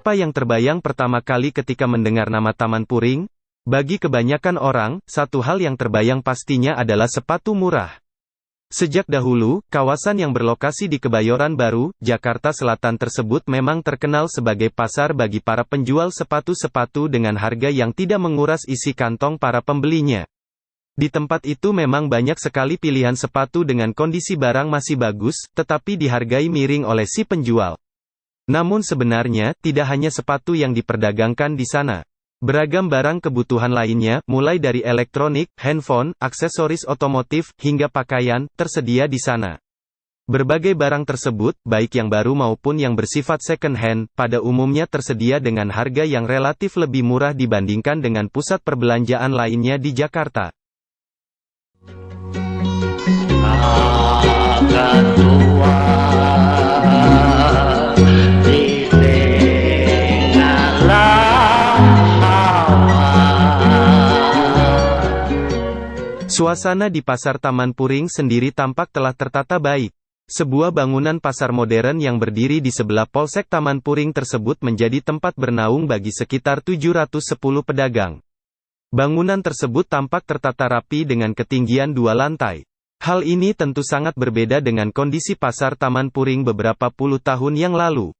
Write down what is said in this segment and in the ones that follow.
Apa yang terbayang pertama kali ketika mendengar nama Taman Puring? Bagi kebanyakan orang, satu hal yang terbayang pastinya adalah sepatu murah. Sejak dahulu, kawasan yang berlokasi di Kebayoran Baru, Jakarta Selatan tersebut memang terkenal sebagai pasar bagi para penjual sepatu-sepatu dengan harga yang tidak menguras isi kantong para pembelinya. Di tempat itu memang banyak sekali pilihan sepatu dengan kondisi barang masih bagus, tetapi dihargai miring oleh si penjual. Namun sebenarnya, tidak hanya sepatu yang diperdagangkan di sana. Beragam barang kebutuhan lainnya, mulai dari elektronik, handphone, aksesoris otomotif, hingga pakaian, tersedia di sana. Berbagai barang tersebut, baik yang baru maupun yang bersifat second hand, pada umumnya tersedia dengan harga yang relatif lebih murah dibandingkan dengan pusat perbelanjaan lainnya di Jakarta. Akan tua Suasana di Pasar Taman Puring sendiri tampak telah tertata baik. Sebuah bangunan pasar modern yang berdiri di sebelah Polsek Taman Puring tersebut menjadi tempat bernaung bagi sekitar 710 pedagang. Bangunan tersebut tampak tertata rapi dengan ketinggian 2 lantai. Hal ini tentu sangat berbeda dengan kondisi Pasar Taman Puring beberapa puluh tahun yang lalu.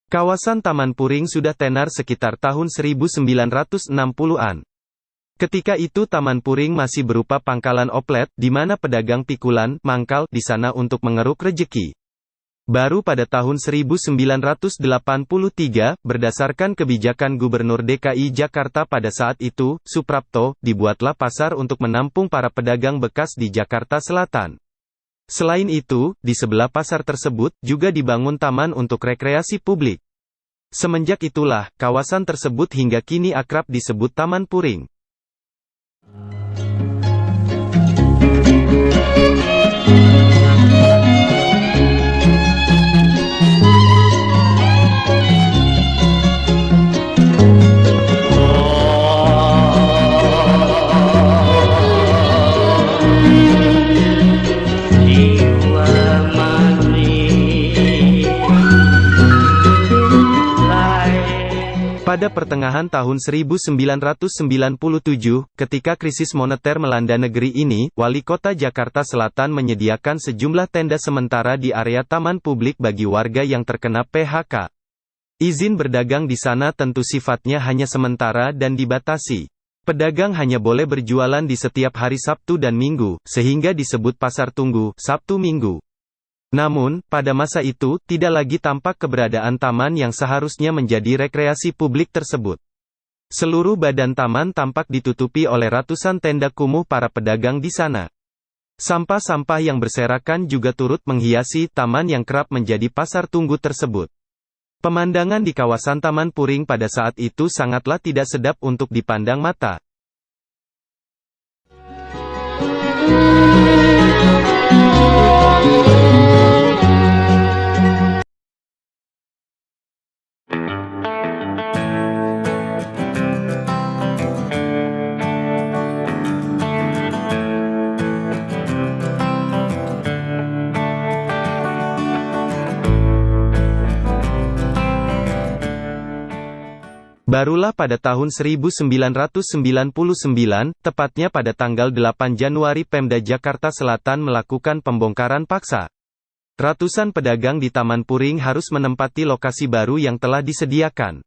Kawasan Taman Puring sudah tenar sekitar tahun 1960-an. Ketika itu Taman Puring masih berupa pangkalan oplet, di mana pedagang pikulan, mangkal, di sana untuk mengeruk rejeki. Baru pada tahun 1983, berdasarkan kebijakan Gubernur DKI Jakarta pada saat itu, Suprapto, dibuatlah pasar untuk menampung para pedagang bekas di Jakarta Selatan. Selain itu, di sebelah pasar tersebut, juga dibangun taman untuk rekreasi publik. Semenjak itulah, kawasan tersebut hingga kini akrab disebut Taman Puring. Pada pertengahan tahun 1997, ketika krisis moneter melanda negeri ini, Wali Kota Jakarta Selatan menyediakan sejumlah tenda sementara di area taman publik bagi warga yang terkena PHK. Izin berdagang di sana tentu sifatnya hanya sementara dan dibatasi. Pedagang hanya boleh berjualan di setiap hari Sabtu dan Minggu, sehingga disebut Pasar Tunggu, Sabtu Minggu. Namun, pada masa itu, tidak lagi tampak keberadaan taman yang seharusnya menjadi rekreasi publik tersebut. Seluruh badan taman tampak ditutupi oleh ratusan tenda kumuh para pedagang di sana. Sampah-sampah yang berserakan juga turut menghiasi taman yang kerap menjadi pasar tunggu tersebut. Pemandangan di kawasan Taman Puring pada saat itu sangatlah tidak sedap untuk dipandang mata. Barulah pada tahun 1999, tepatnya pada tanggal 8 Januari Pemda Jakarta Selatan melakukan pembongkaran paksa. Ratusan pedagang di Taman Puring harus menempati lokasi baru yang telah disediakan.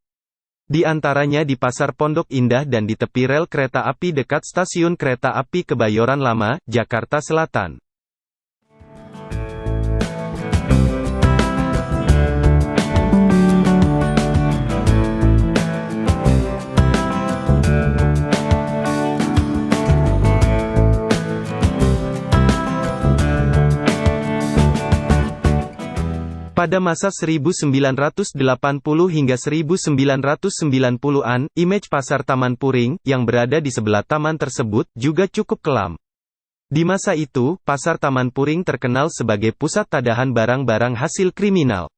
Di antaranya di Pasar Pondok Indah dan di tepi rel kereta api dekat Stasiun Kereta Api Kebayoran Lama, Jakarta Selatan. Pada masa 1980 hingga 1990-an, image Pasar Taman Puring, yang berada di sebelah taman tersebut, juga cukup kelam. Di masa itu, Pasar Taman Puring terkenal sebagai pusat tadahan barang-barang hasil kriminal.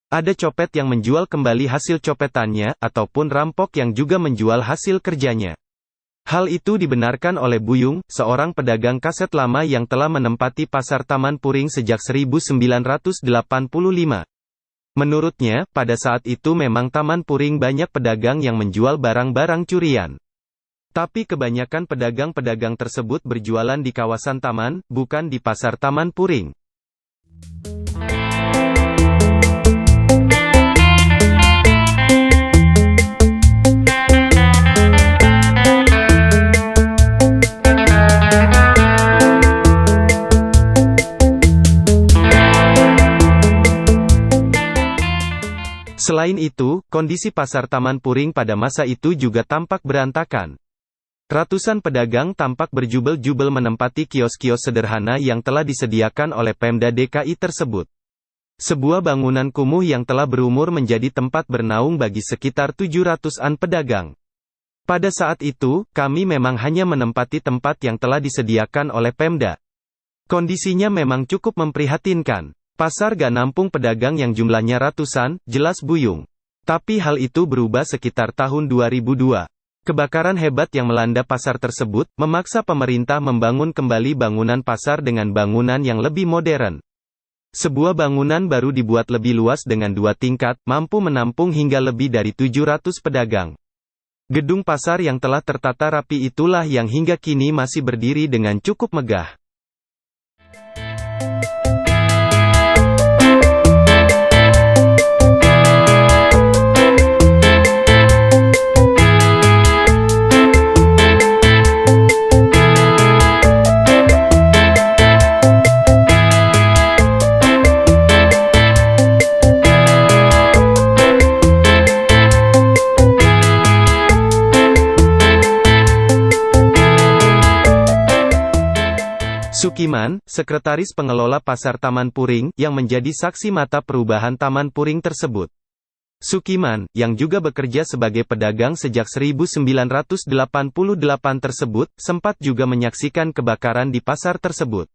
Ada copet yang menjual kembali hasil copetannya, ataupun rampok yang juga menjual hasil kerjanya. Hal itu dibenarkan oleh Buyung, seorang pedagang kaset lama yang telah menempati Pasar Taman Puring sejak 1985. Menurutnya, pada saat itu memang Taman Puring banyak pedagang yang menjual barang-barang curian. Tapi kebanyakan pedagang-pedagang tersebut berjualan di kawasan taman, bukan di pasar Taman Puring. Selain itu, kondisi pasar Taman Puring pada masa itu juga tampak berantakan. Ratusan pedagang tampak berjubel-jubel menempati kios-kios sederhana yang telah disediakan oleh Pemda DKI tersebut. Sebuah bangunan kumuh yang telah berumur menjadi tempat bernaung bagi sekitar 700-an pedagang. Pada saat itu, kami memang hanya menempati tempat yang telah disediakan oleh Pemda. Kondisinya memang cukup memprihatinkan. Pasar gak nampung pedagang yang jumlahnya ratusan, jelas buyung. Tapi hal itu berubah sekitar tahun 2002. Kebakaran hebat yang melanda pasar tersebut, memaksa pemerintah membangun kembali bangunan pasar dengan bangunan yang lebih modern. Sebuah bangunan baru dibuat lebih luas dengan 2 tingkat, mampu menampung hingga lebih dari 700 pedagang. Gedung pasar yang telah tertata rapi itulah yang hingga kini masih berdiri dengan cukup megah. Sukiman, sekretaris pengelola pasar Taman Puring, yang menjadi saksi mata perubahan Taman Puring tersebut. Sukiman, yang juga bekerja sebagai pedagang sejak 1988 tersebut, sempat juga menyaksikan kebakaran di pasar tersebut.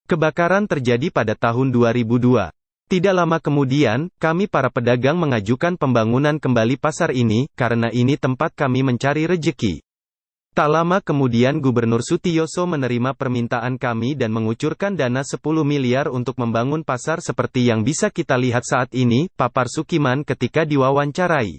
Kebakaran terjadi pada tahun 2002. Tidak lama kemudian, kami para pedagang mengajukan pembangunan kembali pasar ini, karena ini tempat kami mencari rejeki. Tak lama kemudian Gubernur Sutiyoso menerima permintaan kami dan mengucurkan dana 10 miliar untuk membangun pasar seperti yang bisa kita lihat saat ini, papar Sukiman ketika diwawancarai.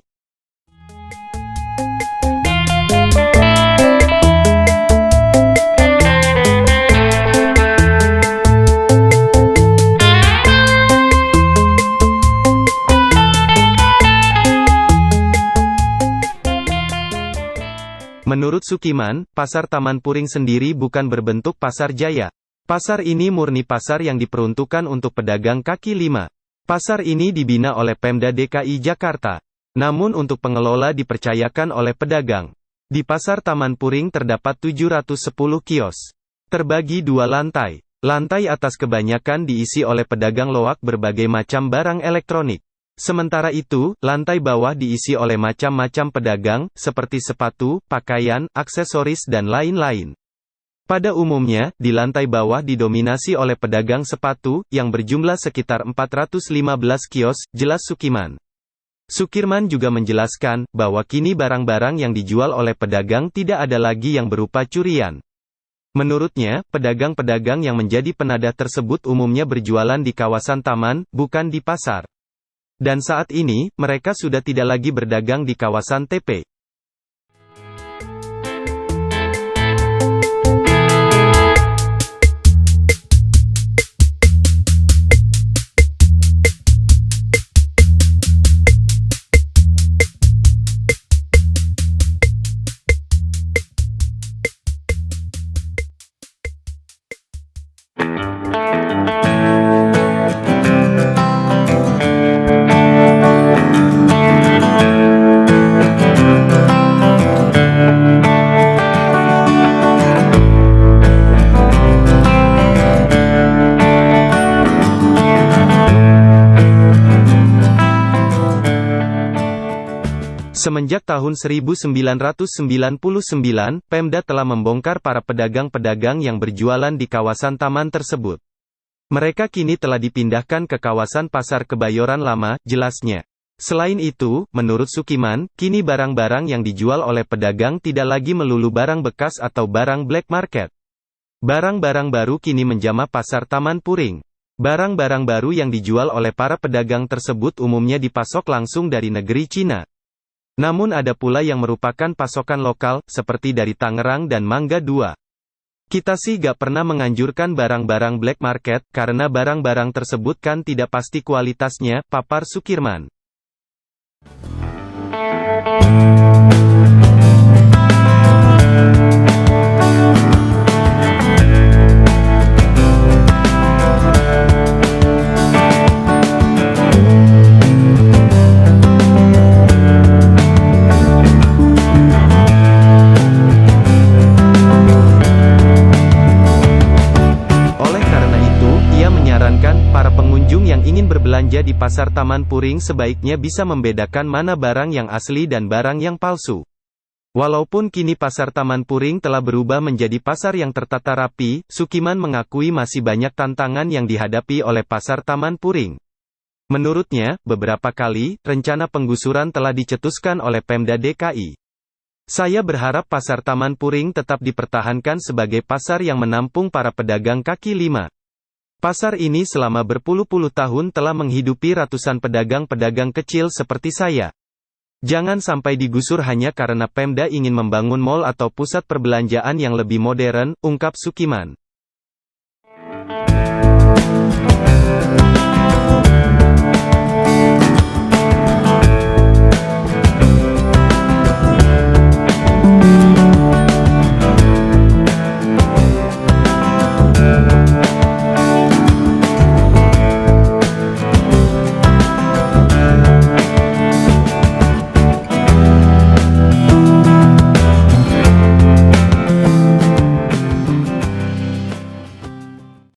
Menurut Sukiman, pasar Taman Puring sendiri bukan berbentuk pasar jaya. Pasar ini murni pasar yang diperuntukkan untuk pedagang kaki lima. Pasar ini dibina oleh Pemda DKI Jakarta. Namun untuk pengelola dipercayakan oleh pedagang. Di pasar Taman Puring terdapat 710 kios. Terbagi 2 lantai. Lantai atas kebanyakan diisi oleh pedagang loak berbagai macam barang elektronik. Sementara itu, lantai bawah diisi oleh macam-macam pedagang, seperti sepatu, pakaian, aksesoris dan lain-lain. Pada umumnya, di lantai bawah didominasi oleh pedagang sepatu, yang berjumlah sekitar 415 kios, jelas Sukiman. Sukirman juga menjelaskan, bahwa kini barang-barang yang dijual oleh pedagang tidak ada lagi yang berupa curian. Menurutnya, pedagang-pedagang yang menjadi penadah tersebut umumnya berjualan di kawasan taman, bukan di pasar. Dan saat ini, mereka sudah tidak lagi berdagang di kawasan TP. Semenjak tahun 1999, Pemda telah membongkar para pedagang-pedagang yang berjualan di kawasan taman tersebut. Mereka kini telah dipindahkan ke kawasan Pasar Kebayoran Lama, jelasnya. Selain itu, menurut Sukiman, kini barang-barang yang dijual oleh pedagang tidak lagi melulu barang bekas atau barang black market. Barang-barang baru kini menjamah pasar Taman Puring. Barang-barang baru yang dijual oleh para pedagang tersebut umumnya dipasok langsung dari negeri Cina. Namun ada pula yang merupakan pasokan lokal, seperti dari Tangerang dan Mangga 2. Kita sih gak pernah menganjurkan barang-barang black market, karena barang-barang tersebut kan tidak pasti kualitasnya, papar Sukirman. Para pengunjung yang ingin berbelanja di Pasar Taman Puring sebaiknya bisa membedakan mana barang yang asli dan barang yang palsu. Walaupun kini Pasar Taman Puring telah berubah menjadi pasar yang tertata rapi, Sukiman mengakui masih banyak tantangan yang dihadapi oleh Pasar Taman Puring. Menurutnya, beberapa kali, rencana penggusuran telah dicetuskan oleh Pemda DKI. Saya berharap Pasar Taman Puring tetap dipertahankan sebagai pasar yang menampung para pedagang kaki lima. Pasar ini selama berpuluh-puluh tahun telah menghidupi ratusan pedagang-pedagang kecil seperti saya. Jangan sampai digusur hanya karena Pemda ingin membangun mal atau pusat perbelanjaan yang lebih modern, ungkap Sukiman.